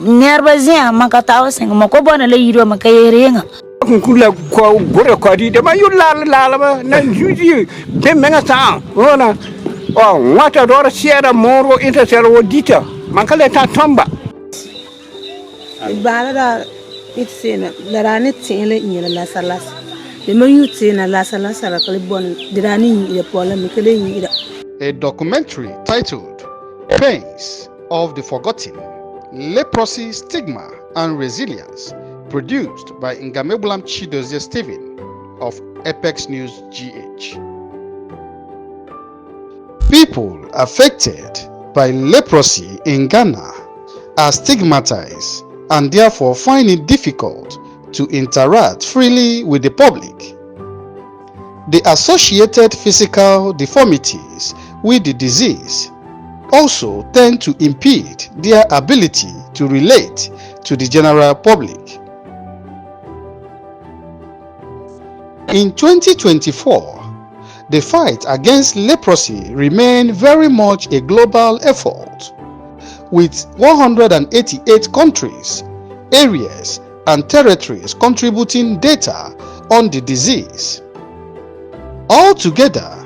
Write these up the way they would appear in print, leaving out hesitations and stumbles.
Nerbazia makatawa sing makobona le yiro makayerenga. Kula kwa gore kwa di de ma yu la ba na juji de menga sa ona wata dora siera moro intersel wodita mankale ta tomba bala da itsena darani tsele nyela la salas de manyu tsena la salas sala kale bon dirani ile pola mikele nyira. A documentary titled Pains of the Forgotten, Leprosy, Stigma and Resilience, produced by Ngamegbulam Chidozie Stephen of Apex News GH. People affected by leprosy in Ghana are stigmatized and therefore find it difficult to interact freely with the public. The associated physical deformities with the disease also tend to impede their ability to relate to the general public. In 2024, the fight against leprosy remained very much a global effort, with 188 countries, areas, and territories contributing data on the disease. Altogether,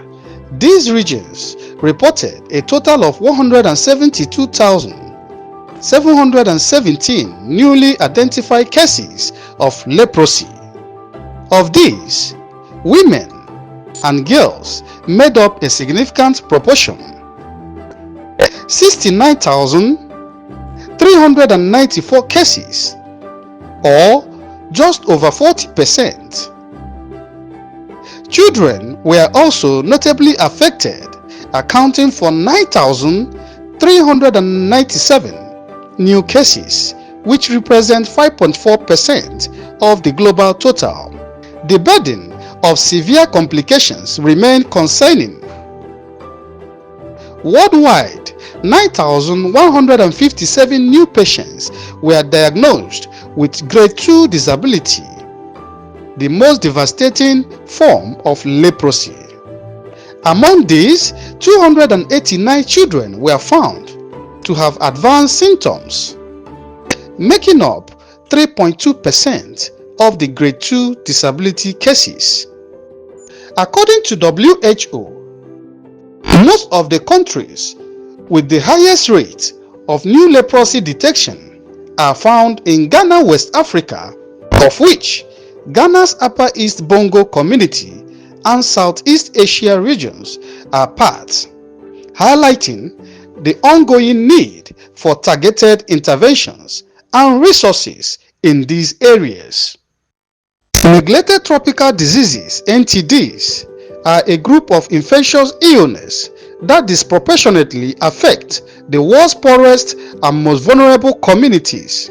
these regions reported a total of 172,717 newly identified cases of leprosy. Of these, women and girls made up a significant proportion. 69,394 cases, or just over 40%. Children were also notably affected, accounting for 9,397 new cases, which represent 5.4% of the global total. The burden of severe complications remained concerning. Worldwide, 9,157 new patients were diagnosed with grade 2 disability, the most devastating form of leprosy. Among these, 289 children were found to have advanced symptoms, making up 3.2% of the grade 2 disability cases. According to WHO, most of the countries with the highest rate of new leprosy detection are found in Ghana, West Africa, of which Ghana's Upper East Bongo community and Southeast Asia regions are part, highlighting the ongoing need for targeted interventions and resources in these areas. Neglected tropical diseases, NTDs, are a group of infectious illnesses that disproportionately affect the world's poorest and most vulnerable communities,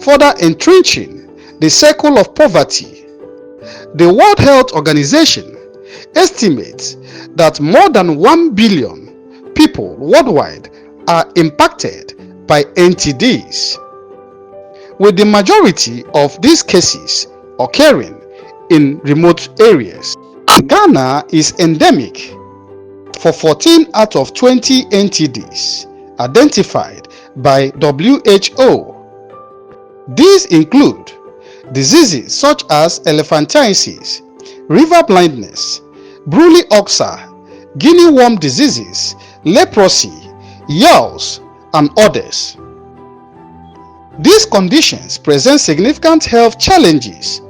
further entrenching the cycle of poverty. The World Health Organization estimates that more than 1 billion people worldwide are impacted by NTDs, with the majority of these cases occurring in remote areas. Ghana is endemic for 14 out of 20 NTDs identified by WHO. These include diseases such as elephantiasis, river blindness, Bruley ulcer, guinea worm diseases, leprosy, yells, and others. These conditions present significant health challenges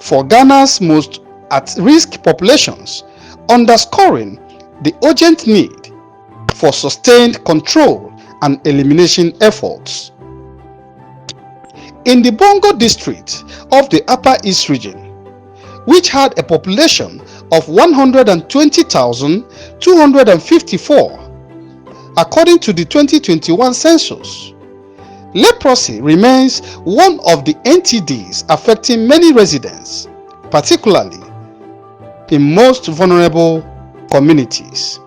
for Ghana's most at-risk populations, underscoring the urgent need for sustained control and elimination efforts. In the Bongo district of the Upper East region, which had a population of 120,254, according to the 2021 census, leprosy remains one of the NTDs affecting many residents, particularly in most vulnerable communities.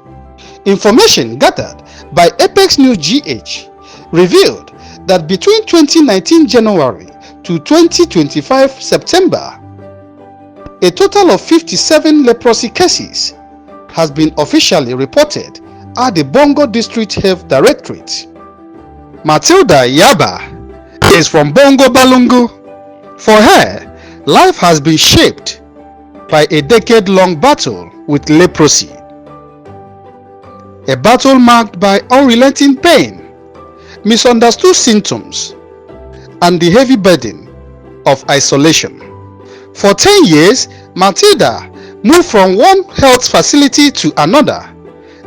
Information gathered by Apex News GH revealed that between 2019 January to 2025 September, a total of 57 leprosy cases has been officially reported at the Bongo District Health Directorate. Matilda, is from Bongo Balungu. For her, life has been shaped by a decade-long battle with leprosy. A battle marked by unrelenting pain, misunderstood symptoms, and the heavy burden of isolation. For 10 years, Matilda moved from one health facility to another,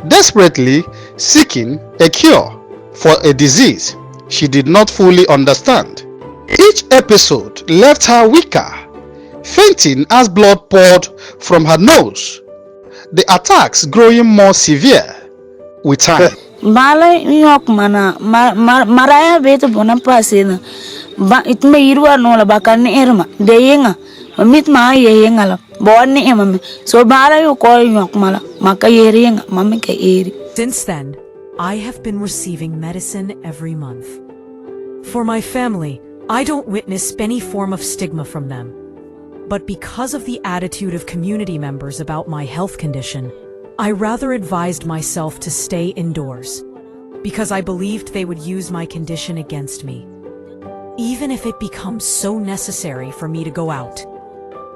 desperately seeking a cure for a disease she did not fully understand. Each episode left her weaker, fainting as blood poured from her nose, the attacks growing more severe with time. Mala yok mana maraya beto bona pasena ba itme irwa no la bakane erma de yenga mit ma yenga la bonni emame so bala yo ko yok mala maka yenga mame ke eri. Since then, I have been receiving medicine every month. For my family, I don't witness any form of stigma from them. But because of the attitude of community members about my health condition, I rather advised myself to stay indoors, because I believed they would use my condition against me. Even if it becomes so necessary for me to go out,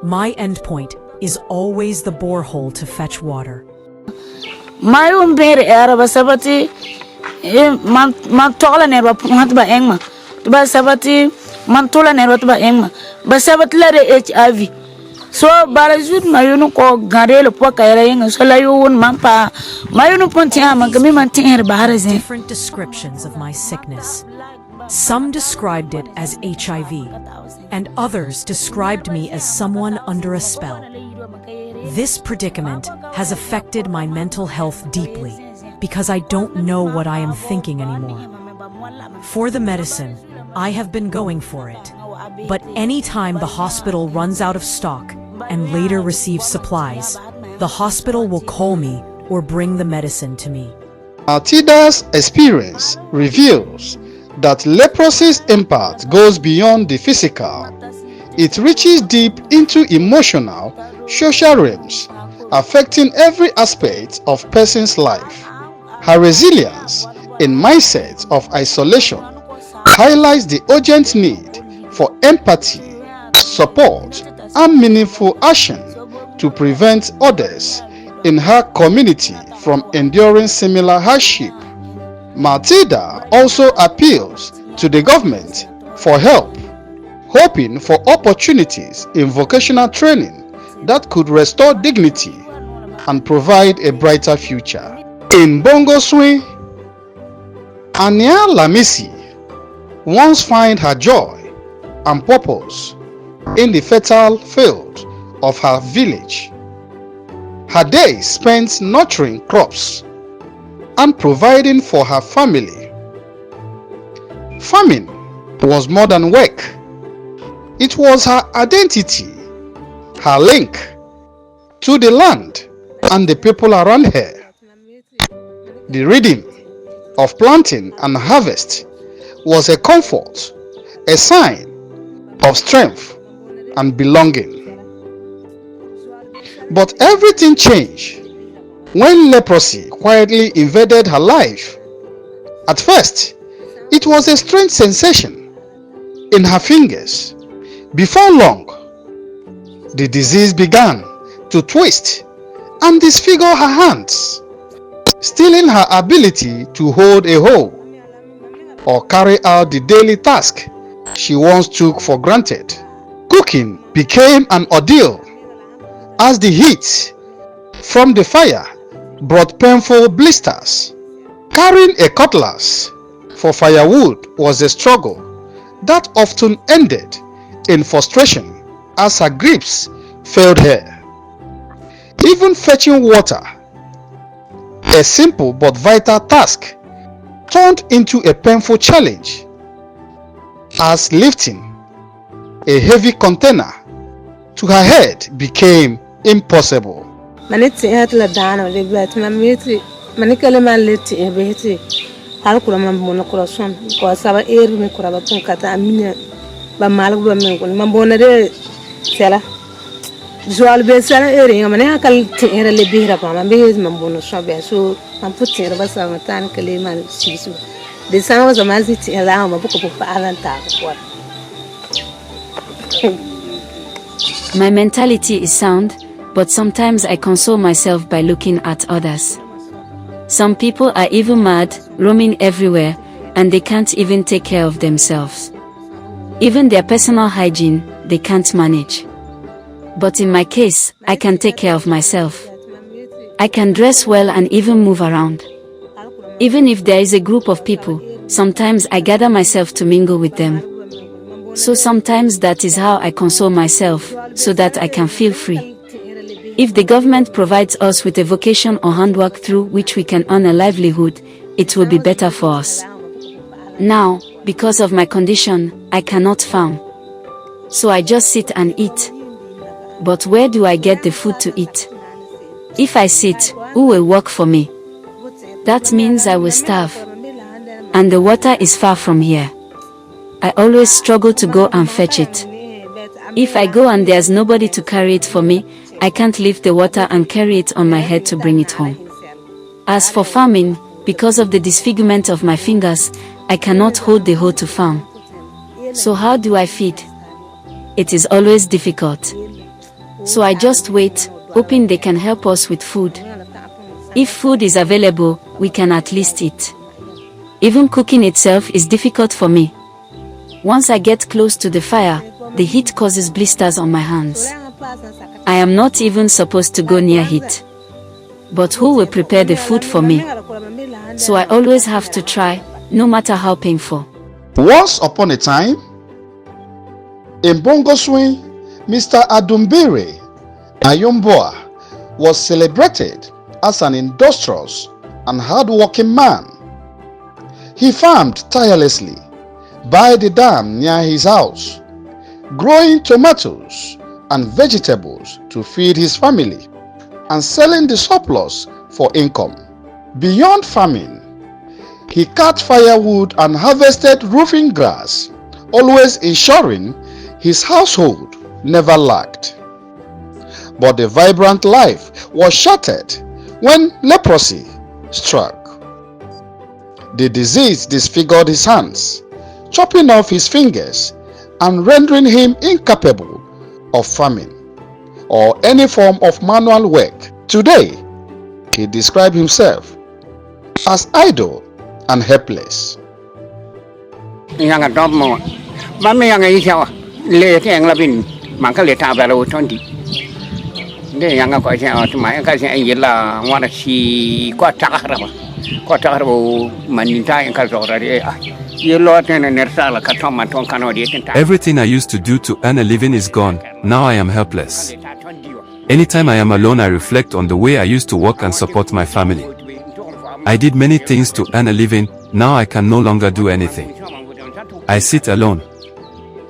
my endpoint is always the borehole to fetch water. My own bear era sabati man tola nerva puhat ba engma ba sabati man tola nerva ba engma ba sabat la HIV so barazud mayunu ko garelo po kayra yenga so la yun mampa mayunu ponti ama gami man tinher baraze. Different descriptions of my sickness. Some described it as HIV, and others described me as someone under a spell. This predicament has affected my mental health deeply because I don't know what I am thinking anymore. For the medicine, I have been going for it, but anytime the hospital runs out of stock and later receives supplies, the hospital will call me or bring the medicine to me. Matilda's experience reveals that leprosy's impact goes beyond the physical. It reaches deep into emotional, social realms, affecting every aspect of a person's life. Her resilience in mindset of isolation highlights the urgent need for empathy, support, and meaningful action to prevent others in her community from enduring similar hardship. Matilda also appeals to the government for help, hoping for opportunities in vocational training that could restore dignity and provide a brighter future. In Bongo swing, Anya Lamisi once found her joy and purpose in the fertile field of her village. Her days spent nurturing crops and providing for her family. Farming was more than work. It was her identity, her link to the land and the people around her. The rhythm of planting and harvest was a comfort, a sign of strength and belonging. But everything changed when leprosy quietly invaded her life. At first, it was a strange sensation in her fingers. Before long, the disease began to twist and disfigure her hands, stealing her ability to hold a hoe or carry out the daily task she once took for granted. Cooking became an ordeal as the heat from the fire brought painful blisters. Carrying a cutlass for firewood was a struggle that often ended in frustration as her grips failed her. Even fetching water, a simple but vital task, turned into a painful challenge as lifting a heavy container to her head became impossible. Maniti atla dano de bet mamiti manikale man leti ebeti hal kula man bono croson ko saba me kura tun kata amina ba malu ba men ko man bona de sela joal be sala ngam ne akal ti le bihra ba man be man bono so be so man puti ba sa matan kale man sisu The sun was a mazit around a book of Alanta. My mentality is sound, but sometimes I console myself by looking at others. Some people are even mad, roaming everywhere, and they can't even take care of themselves. Even their personal hygiene, they can't manage. But in my case, I can take care of myself. I can dress well and even move around. Even if there is a group of people, sometimes I gather myself to mingle with them. So sometimes that is how I console myself, so that I can feel free. If the government provides us with a vocation or handwork through which we can earn a livelihood, it will be better for us. Now, because of my condition, I cannot farm. So I just sit and eat. But where do I get the food to eat? If I sit, who will work for me? That means I will starve. And the water is far from here. I always struggle to go and fetch it. If I go and there's nobody to carry it for me, I can't lift the water and carry it on my head to bring it home. As for farming, because of the disfigurement of my fingers, I cannot hold the hoe to farm. So how do I feed? It is always difficult. So I just wait, hoping they can help us with food. If food is available, we can at least eat. Even cooking itself is difficult for me. Once I get close to the fire, the heat causes blisters on my hands. I am not even supposed to go near heat. But who will prepare the food for me? So I always have to try, no matter how painful. Once upon a time, in Bongo swing, Mr. Adumbere Ayomboa was celebrated as an industrious and hard-working man. He farmed tirelessly by the dam near his house, growing tomatoes and vegetables to feed his family and selling the surplus for income. Beyond farming, he cut firewood and harvested roofing grass, always ensuring his household never lacked. But the vibrant life was shattered when leprosy struck. The disease disfigured his hands, chopping off his fingers and rendering him incapable of farming or any form of manual work. Today, he described himself as idle and helpless. Everything I used to do to earn a living is gone. Now I am helpless. Anytime I am alone, I reflect on the way I used to work and support my family. I did many things to earn a living. Now I can no longer do anything. I sit alone.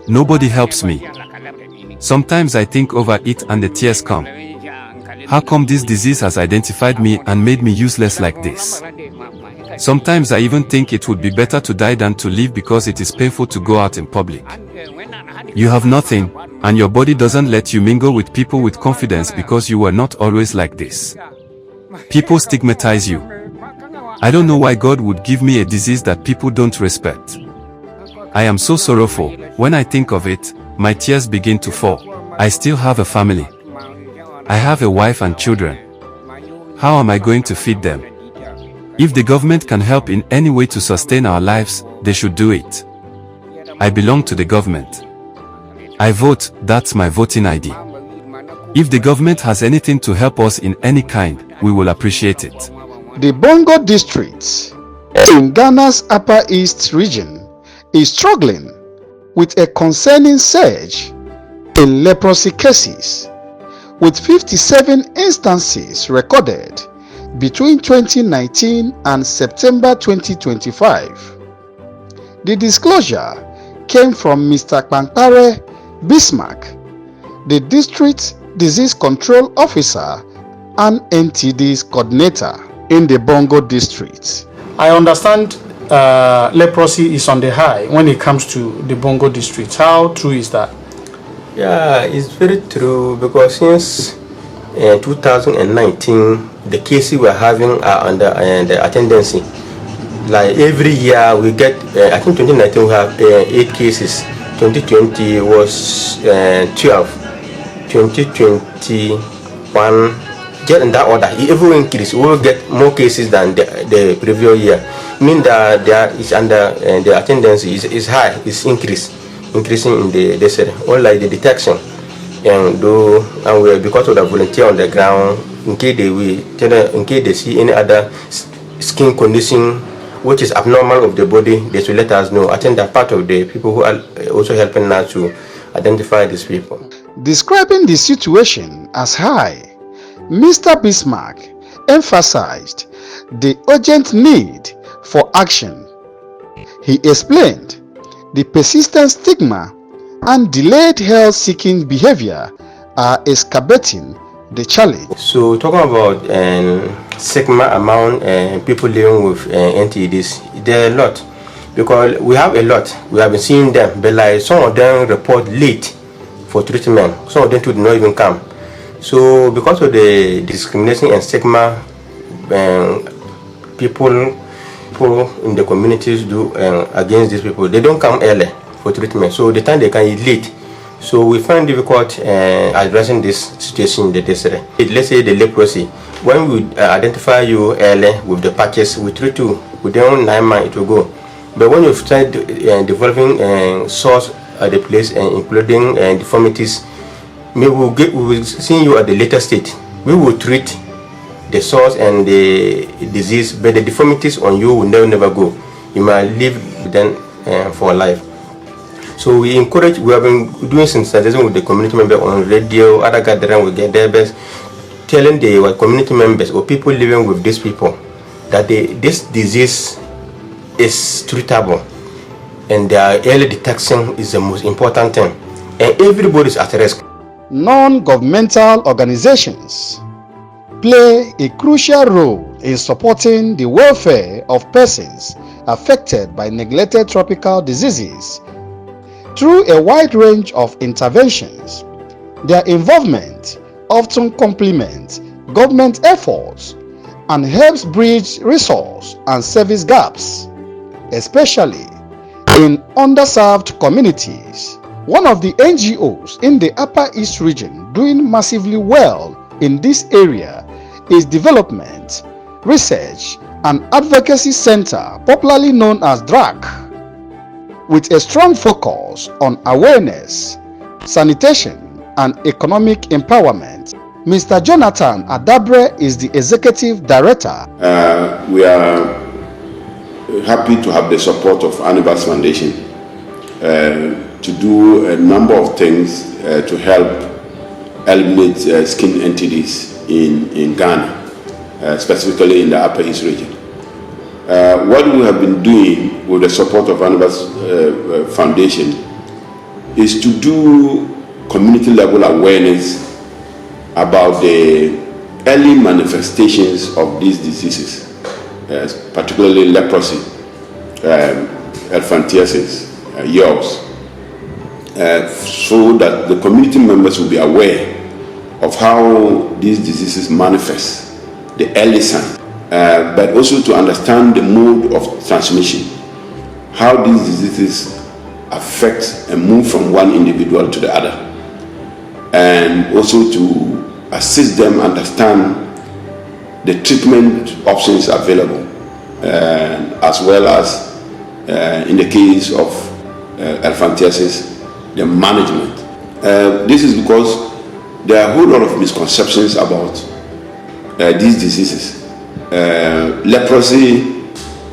Nobody helps me. Sometimes I think over it and the tears come. How come this disease has identified me and made me useless like this? Sometimes I even think it would be better to die than to live because it is painful to go out in public. You have nothing, and your body doesn't let you mingle with people with confidence because you were not always like this. People stigmatize you. I don't know why God would give me a disease that people don't respect. I am so sorrowful. When I think of it, my tears begin to fall. I still have a family. I have a wife and children. How am I going to feed them? If the government can help in any way to sustain our lives, they should do it. I belong to the government. I vote, that's my voting ID. If the government has anything to help us in any kind, we will appreciate it. The Bongo district in Ghana's Upper East region is struggling with a concerning surge in leprosy cases, with 57 instances recorded between 2019 and September 2025. The disclosure came from Mr. Kpankpare Bismarck, the District Disease Control Officer and NTD's coordinator in the Bongo district. I understand leprosy is on the high when it comes to the Bongo district. How true is that? Yeah, it's very true because since 2019, the cases we're having are under the attendance like every year we get, I think 2019 we have 8 cases, 2020 was 12, 2021, just in that order. Every increase, we will get more cases than the previous year. Mean that there is under the attendance is high, is increasing in the city. All like the detection, and we because of the volunteer on the ground, in case they see any other skin condition which is abnormal of the body, they should let us know. I think that part of the people who are also helping us to identify these people. Describing the situation as high, Mr. Bismarck emphasized the urgent need for action. He explained the persistent stigma and delayed health-seeking behavior are exacerbating the challenge. So talking about stigma among people living with NTDs, there are a lot, because we have a lot. We have been seeing them, but like some of them report late for treatment. Some of them do not even come. So because of the discrimination and stigma people in the communities do against these people, they don't come early for treatment. So the time they can is late. So we find difficult addressing this situation in the district. Let's say the leprosy. When we identify you early with the patches, we treat you within 9 months, it will go. But when you start developing source at the place, including deformities, we will see you at the later stage. We will treat the source and the disease, but the deformities on you will never go. You might live with them for life. So we have been doing sensitization with the community members on radio, other gathering, we get their best, telling the community members or people living with these people that this disease is treatable and their early detection is the most important thing. And everybody is at risk. Non-governmental organizations play a crucial role in supporting the welfare of persons affected by neglected tropical diseases. Through a wide range of interventions, their involvement often complements government efforts and helps bridge resource and service gaps, especially in underserved communities. One of the NGOs in the Upper East region doing massively well in this area is Development, Research and Advocacy Center, popularly known as DRAC, with a strong focus on awareness, sanitation and economic empowerment. Mr. Jonathan Adabre is the Executive Director. We are happy to have the support of Anibas Foundation to do a number of things to help eliminate skin entities in Ghana, specifically in the Upper East region. What we have been doing with the support of Anibas Foundation is to do community level awareness about the early manifestations of these diseases, particularly leprosy, elephantiasis, yells, so that the community members will be aware of how these diseases manifest, the early signs, but also to understand the mode of transmission, how these diseases affect and move from one individual to the other, and also to assist them understand the treatment options available, as well as in the case of elephantiasis, the management. This is because there are a whole lot of misconceptions about these diseases. Leprosy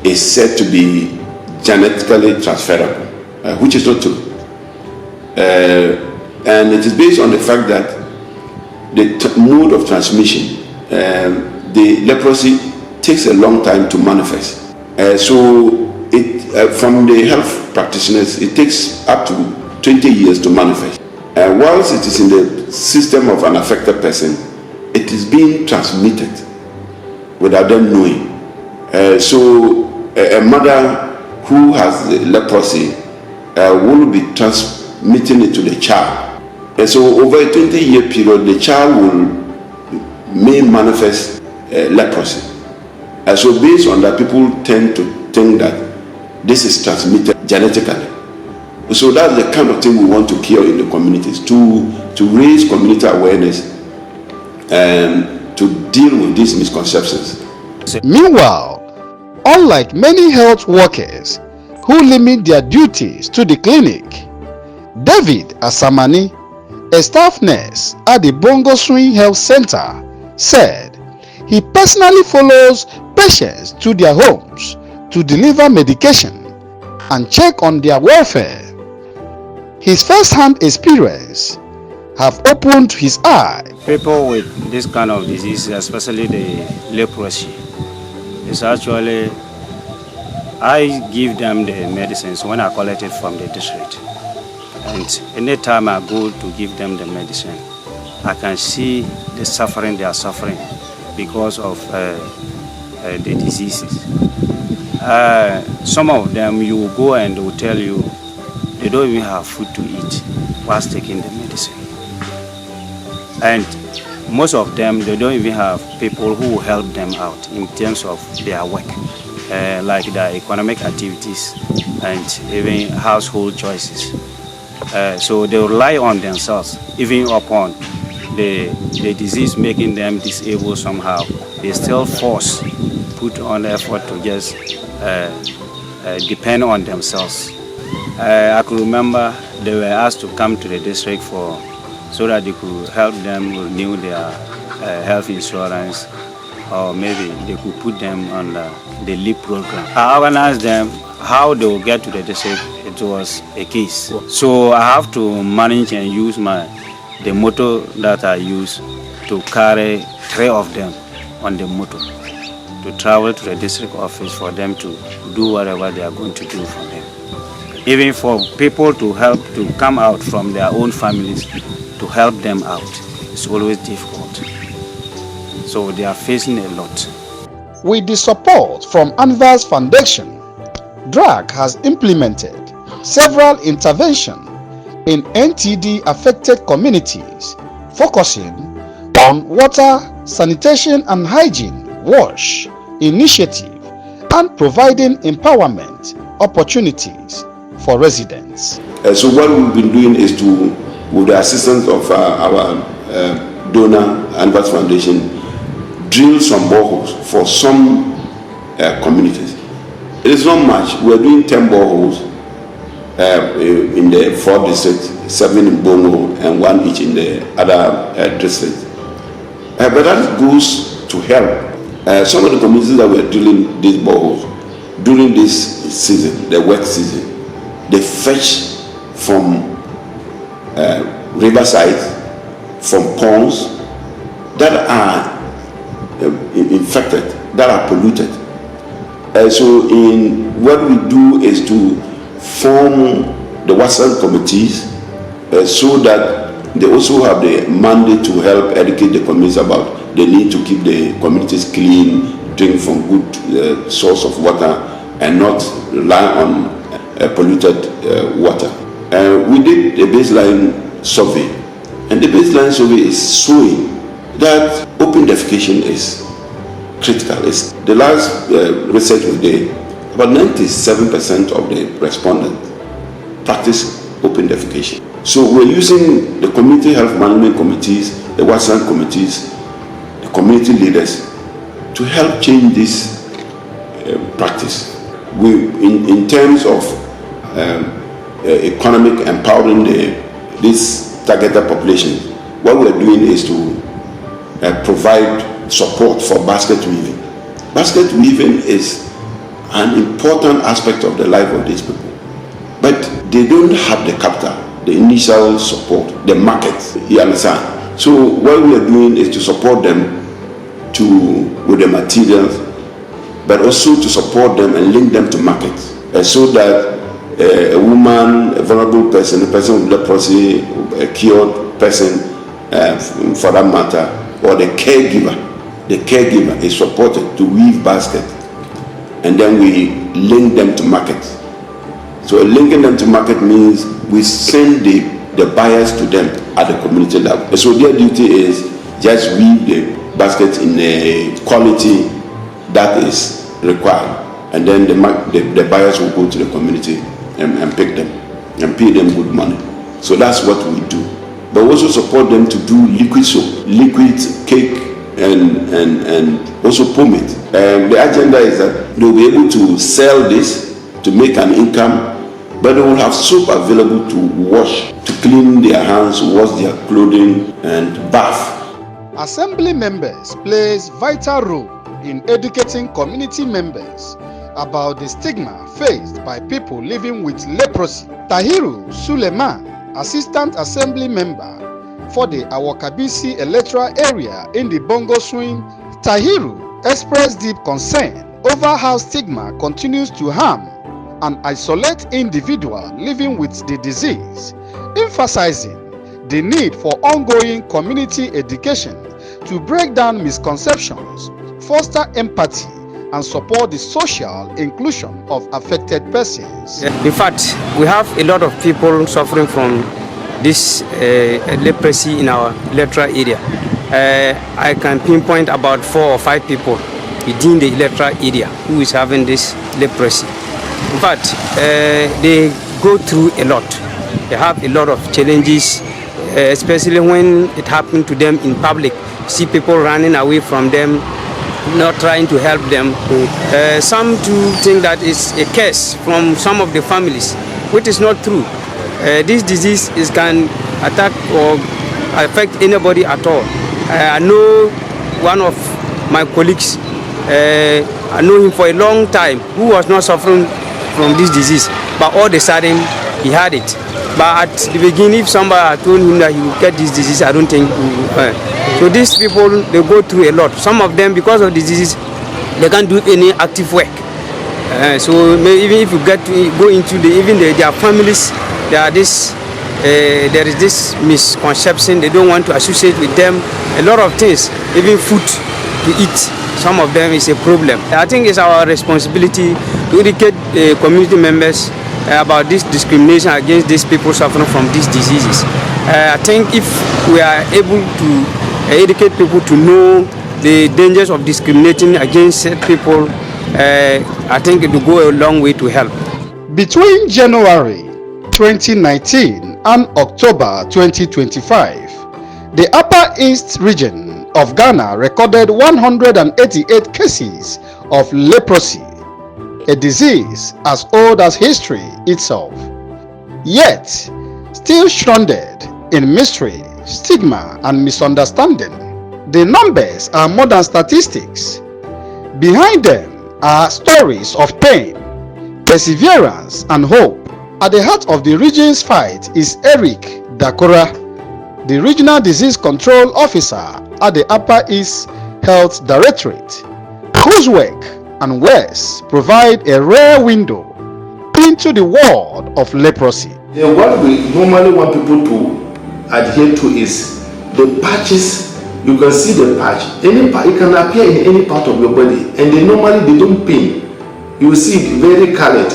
is said to be genetically transferable, which is not true. And it is based on the fact that the mode of transmission, the leprosy takes a long time to manifest. So from the health practitioners, it takes up to 20 years to manifest. Whilst it is in the system of an affected person, it is being transmitted without them knowing. So a mother who has the leprosy will be transmitting it to the child. And so over a 20-year period, the child may manifest leprosy. And so based on that, people tend to think that this is transmitted genetically. So that's the kind of thing we want to cure in the communities, to raise community awareness and to deal with these misconceptions. Meanwhile, unlike many health workers who limit their duties to the clinic, David Asamani, a staff nurse at the Bongo Swing Health Center, said he personally follows patients to their homes to deliver medication and check on their welfare. His first-hand experience have opened his eye. People with this kind of disease, especially the leprosy, is actually, I give them the medicines when I collect it from the district. And anytime I go to give them the medicine, I can see the suffering they are suffering because of the diseases. Some of them, you will go and they will tell you they don't even have food to eat whilst taking the medicine. And most of them, they don't even have people who will help them out in terms of their work, like their economic activities and even household choices. So they rely on themselves, even upon the disease making them disabled somehow. They still put on effort to just depend on themselves. I could remember they were asked to come to the district so that they could help them renew their health insurance, or maybe they could put them on the LEAP program. I organized them how they will get to the district. It was a case. So I have to manage and use the motor that I use to carry 3 of them on the motor to travel to the district office for them to do whatever they are going to do for them. Even for people to help to come out from their own families to help them out, it's always difficult. So they are facing a lot. With the support from Anvas Foundation, DRAG has implemented several interventions in NTD-affected communities, focusing on water, sanitation and hygiene, WASH initiative, and providing empowerment opportunities for residents. So what we've been doing is with the assistance of our donor, Anvas Foundation, drill some boreholes for some communities. It is not much. We're doing 10 boreholes in the 4 districts, 7 in Bongo and 1 each in the other districts. But that goes to help some of the communities that were drilling these boreholes during this season, the wet season. They fetch from riverside, from ponds that are infected, that are polluted. So what we do is to form the Watson committees so that they also have the mandate to help educate the communities about the need to keep the communities clean, drink from good source of water, and not rely on polluted water. We did a baseline survey, and the baseline survey is showing that open defecation is critical. It's the last research we did, about 97% of the respondents practice open defecation. So we're using the community health management committees, the Watson committees, the community leaders to help change this practice. In terms of economic empowering this targeted population, what we're doing is to provide support for basket weaving. Basket weaving is an important aspect of the life of these people, but they don't have the capital, the initial support, the market, you understand? So what we are doing is to support them with the materials, but also to support them and link them to markets, so that a woman, a vulnerable person, a person with leprosy, a cured person, for that matter, or the caregiver is supported to weave basket, and then we link them to market. So linking them to market means we send the buyers to them at the community level. So their duty is just weave the basket in a quality that is required, and then the buyers will go to the community and pick them and pay them good money. So that's what we do. But we also support them to do liquid soap, liquid cake, and also pomade. The agenda is that they'll be able to sell this to make an income, but they will have soap available to wash, to clean their hands, wash their clothing, and bath. Assembly members plays vital role in educating community members about the stigma faced by people living with leprosy. Tahiru Suleiman, Assistant Assembly Member for the Awakabisi electoral area in the Bongo swing, Tahiru expressed deep concern over how stigma continues to harm and isolate individuals living with the disease, emphasizing the need for ongoing community education to break down misconceptions, foster empathy, and support the social inclusion of affected persons. In fact, we have a lot of people suffering from this leprosy in our electoral area. I can pinpoint about 4 or 5 people within the electoral area who is having this leprosy. In fact, they go through a lot. They have a lot of challenges, especially when it happens to them in public. See people running away from them, not trying to help them. Some do think that it's a curse from some of the families, which is not true. This disease can attack or affect anybody at all. I know one of my colleagues, I know him for a long time, who was not suffering from this disease, but all of a sudden he had it. But at the beginning, if somebody had told him that he would get this disease, I don't think he would. So these people, they go through a lot. Some of them, because of the disease, they can't do any active work. So even if you get to go into their families, there is this misconception. They don't want to associate with them. A lot of things, even food to eat, some of them is a problem. I think it's our responsibility to educate community members about this discrimination against these people suffering from these diseases. I think if we are able to educate people to know the dangers of discriminating against people, I think it will go a long way to help. Between January 2019 and October 2025, the Upper East region of Ghana recorded 188 cases of leprosy, a disease as old as history itself, yet still shrouded in mystery, stigma, and misunderstanding. The numbers are more than statistics. Behind them are stories of pain, perseverance, and hope. At the heart of the region's fight is Eric Dakora, the Regional Disease Control Officer at the Upper East Health Directorate, whose work and words provide a rare window into the world of leprosy. What we normally want people to adhere to is the patches. You can see the patch. It can appear in any part of your body, and they don't pain. You will see it very colored.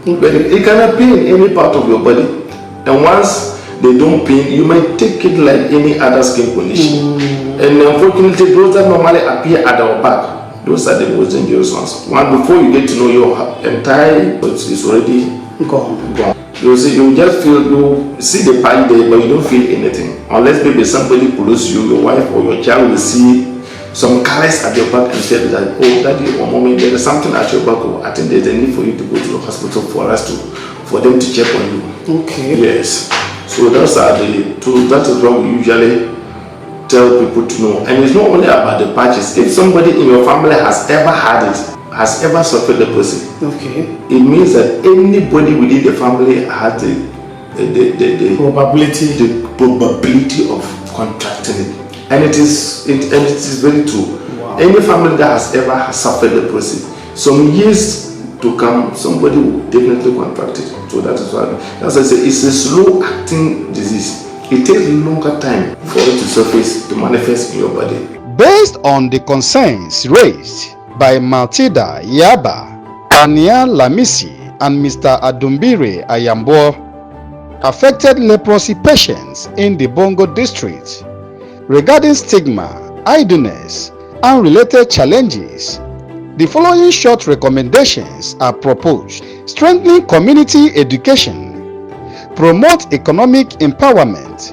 It can appear in any part of your body, and once they don't pain, you might take it like any other skin condition. And unfortunately, those that normally appear at our back, those are the most dangerous ones. One, before you get to know your entire, it's already gone. You just feel, you see the patch there, but you don't feel anything. Unless maybe somebody close you, your wife or your child will see some colors at your back and say that, oh, daddy or mommy, there is something at your back. Or I think there's a need for you to go to the hospital for them to check on you. Okay. Yes. So that is what we usually tell people to know. And it's not only about the patches. If somebody in your family has ever had it, has ever suffered leprosy, okay, it means that anybody within the family has the probability of contracting it. And it is very true. Wow. Any family that has ever suffered leprosy, some years to come, somebody will definitely contract it. So that is why, as I say, it's a slow acting disease. It takes a longer time for it to surface, to manifest in your body. Based on the concerns raised by Matilda Yaba, Ania Lamisi, and Mr. Adumbire Ayambo, affected leprosy patients in the Bongo district, regarding stigma, idleness, and related challenges, The following short recommendations are proposed: strengthening community education, promote economic empowerment,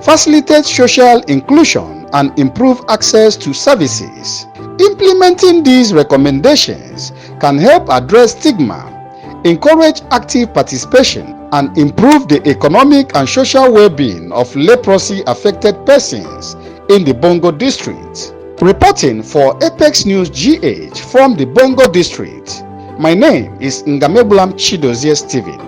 facilitate social inclusion, and improve access to services. Implementing these recommendations can help address stigma, encourage active participation, and improve the economic and social well-being of leprosy-affected persons in the Bongo district. Reporting for Apex News GH from the Bongo district, my name is Ngamegbulam Chidozie Stephen.